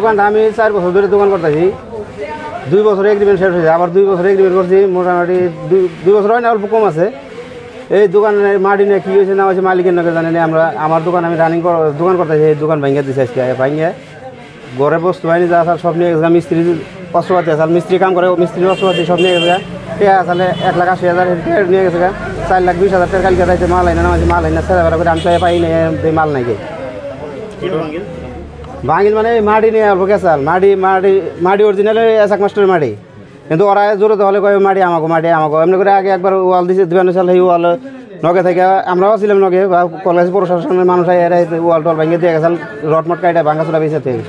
দোকানটা আমি 4 বছর ধরে দোকান করতেছি। 2 বছর এগ্রিমেন্ট শেষ হয়েছে, আবার 2 বছর এগ্রিমেন্ট করছি। মোটামুটি 2 বছর হয় না, অল্প কম আছে। এই দোকানের মাটি নিয়ে কী হয়েছে না হয়েছে মালিকের নাকি জানি না। আমার দোকান আমি দোকান করতেছি, এই দোকান ভাঙিয়ে দিচ্ছে আজকে। ভাঙিয়ে ঘরে বস্তু বাহিনী যা আছে সব নিয়ে গেছে। মিস্ত্রি অস্ত্রপাতি আছে, মিস্ত্রি কাম করে, মিস্ত্রির অস্ত্রপাতি সব নিয়ে গেছে। টাকা আসলে 1,80,000 নিয়ে গেছে। 4,20,000 টাকা কালকে যাইছে। মাল আইনা নামাইছে, মাল আইনা ছেড়ে বেড়া করে আমি পাই না, মাল নাই গে ভাঙিল। মানে মাটি নিয়ে অল্প গেছাল। মাটি অরিজিনাল এসাক মাস্টারের মাটি, কিন্তু ওরা জোরে হলে কয় মাটি আমাকে এমনি করে। আগে একবার ওয়াল দিয়েছে 52 সাল, সেই ওয়াল নগে থেকে আমরাও ছিলাম নগে বা কলেজ প্রশাসনের মানুষ ওয়াল টল ভাঙিয়ে দিয়ে গেছাল। রটমট কাইটা ভাঙাচোরা বেঁচে থেকে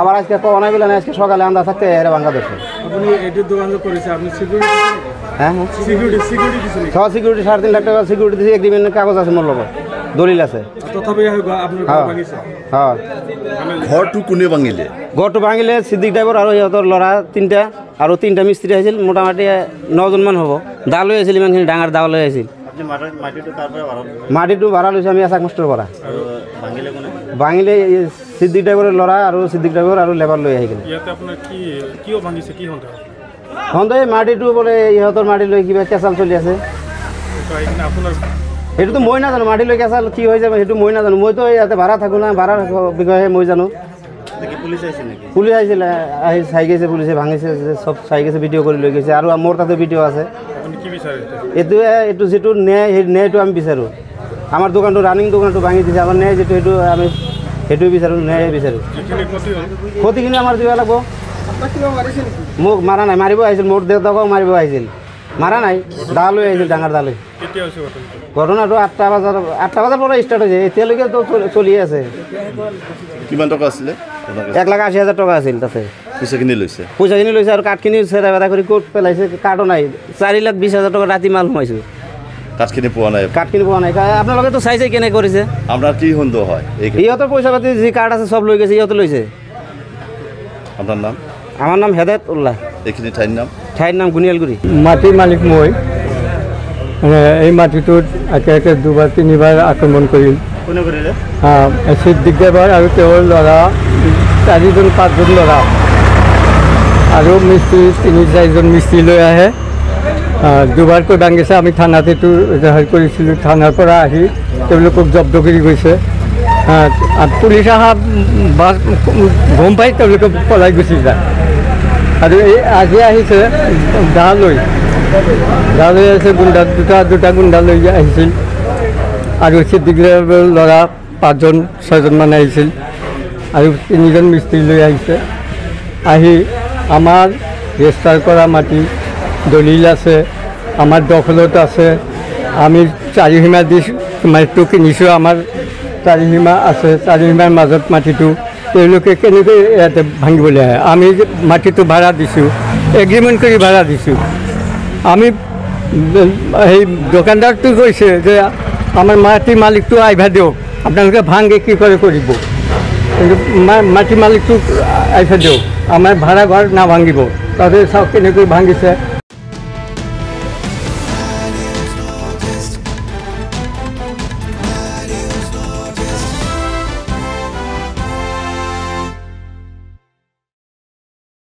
আবার আজকে কখনো বলে না, আজকে সকালে আন্দা থাকতে এরা ভাঙা ধরছে। হ্যাঁ সিকিউরিটি 3.5 লাখ টাকা সিকিউরিটি দিয়েছি। এগ্রিমেন্টের কাগজ আছে, মোর লগত দলিল আছে। হ্যাঁ ঘরটু ভাঙিলে সিদ্দিক ড্রাইভার আর সিহঁতৰ ল'ৰা 3টা আৰু 3টা মিস্ত্রি আহিছিল। মোটামুটি 9 জন মান হ'ব। দা লৈ আহিছিল, ইমানখিনি ডাঙৰ দা লৈ আহিছিল। মাটিটো ভাড়া লৈছোঁ আমি এসাক মাষ্টৰ পৰা। ভাঙিলে সিদ্দিক ড্ৰাইভাৰেৰ ল'ৰা আৰু সিদ্দিক ড্ৰাইভাৰ আৰু লেবাৰ লৈ আহি কিনে সন্দেহ মাটিটো বোলে ইহঁতৰ মাটি লৈ কিবা কেঁচাল চলি আছে। সেইটোতো মই নাজানো, মাটি লৈ কেঁচাল কি হৈ যাব সেইটো মই নাজানো। মইতো ইয়াতে ভাড়া থাকোঁ না, ভাড়াৰ বিষয়ে মই জানো। পুলিচ আহিছিলে, আহি চাই গৈছে, পুলিচে ভাঙিছে চব চাই গৈছে, ভিডিঅ' কৰি লৈ গৈছে। আৰু মোৰ তাতে ভিডিঅ' আছে। এইটো যিটো ন্যায়, সেই ন্যায়টো আমি বিচাৰোঁ। আমাৰ দোকানটো ৰানিং দোকানটো ভাঙি দিছে, আমাৰ ন্যায় যিটো সেইটো আমি সেইটোৱে বিচাৰোঁ, ন্যায় বিচাৰোঁ। ক্ষতিখিনি আমাৰ দিব লাগিব। মোক মাৰা নাই, মাৰিব আহিছিল। মোৰ দেউতাকক মাৰিব আহিছিল, মাৰা নাই। দা লৈ আহিছিল, ডাঙৰ দা লৈ। ঘটনাটো 8টা বজাৰ পৰা ষ্টাৰ্ট হৈছে, এতিয়ালৈকে তো চলিয়ে আছে। কিমান টকা আছিলে? 1,80,000 টকা আছিল তাতে। পইচাখিনি লৈছে আৰু কাঠখিনি চেৰা বেৰা কৰি ক'ত পেলাইছে কাঠো নাই। 4,20,000 টকা ৰাতি মাল সোমাইছোঁ। কাঠখিনি পোৱা নাই। আপোনালোকেতো চাইছে কেনে কৰিছে। আপোনাৰ কি সন্দেহ হয়? ইহঁতৰ পইচা পাতি যি কাৰ্ড আছে চব লৈ গৈছে, ইহঁতে লৈছে। আপোনাৰ নাম? আমাৰ নাম হেদায়ত উল্লাহ। এইখিনি ঠাইৰ নাম গুনিয়ালগুৰি। মাটিৰ মালিক মই। এই মাটিটোত একে 2-3বাৰ আক্ৰমণ কৰিল। কোনে কৰিলে? সিদ্দিক ড্ৰাইভাৰ আৰু তেওঁৰ ল'ৰা 4-5জন ল'ৰা আৰু মিস্ত্ৰী 3-4জন মিস্ত্ৰী লৈ আহে। দুবাৰকৈ দাঙিছে। আমি থানাত এইটো জাহিৰ কৰিছিলোঁ। থানাৰ পৰা আহি তেওঁলোকক জব্দ কৰি গৈছে। পুলিচ অহা গম পাই তেওঁলোকে পলাই গুচি যায়। আৰু এই আজি আহিছে দা লৈ আহিছে, দুটা গুণ্ডা লৈ আহিছিল। আৰু সিদ্দিক ড্ৰাইভাৰৰ ল'ৰা 5-6জন মান আহিছিল আৰু 3জন মিস্ত্ৰী লৈ আহিছে। আহি আমাৰ ৰেজিষ্টাৰ কৰা মাটি দলিল আছে, আমাৰ দখলত আছে। আমি 4 সীমা দি মাটিটো কিনিছোঁ, আমাৰ 4 সীমা আছে। 4 সীমাৰ মাজত মাটিটো তেওঁলোকে কেনেকৈ ইয়াতে ভাঙিবলৈ আহে? আমি মাটিটো ভাড়া দিছোঁ, এগ্ৰিমেণ্ট কৰি ভাড়া দিছোঁ। আমি সেই দোকানদাৰটো কৈছে যে আমাৰ মাটিৰ মালিকটো আইভা দিয়ক, আপোনালোকে ভাঙে কি কৰে কৰিব, কিন্তু মাটিৰ মালিকটো আইভা দিয়ক, আমাৰ ভাড়া ঘৰ নাভাঙিব। তাতে চাওক কেনেকৈ ভাঙিছে।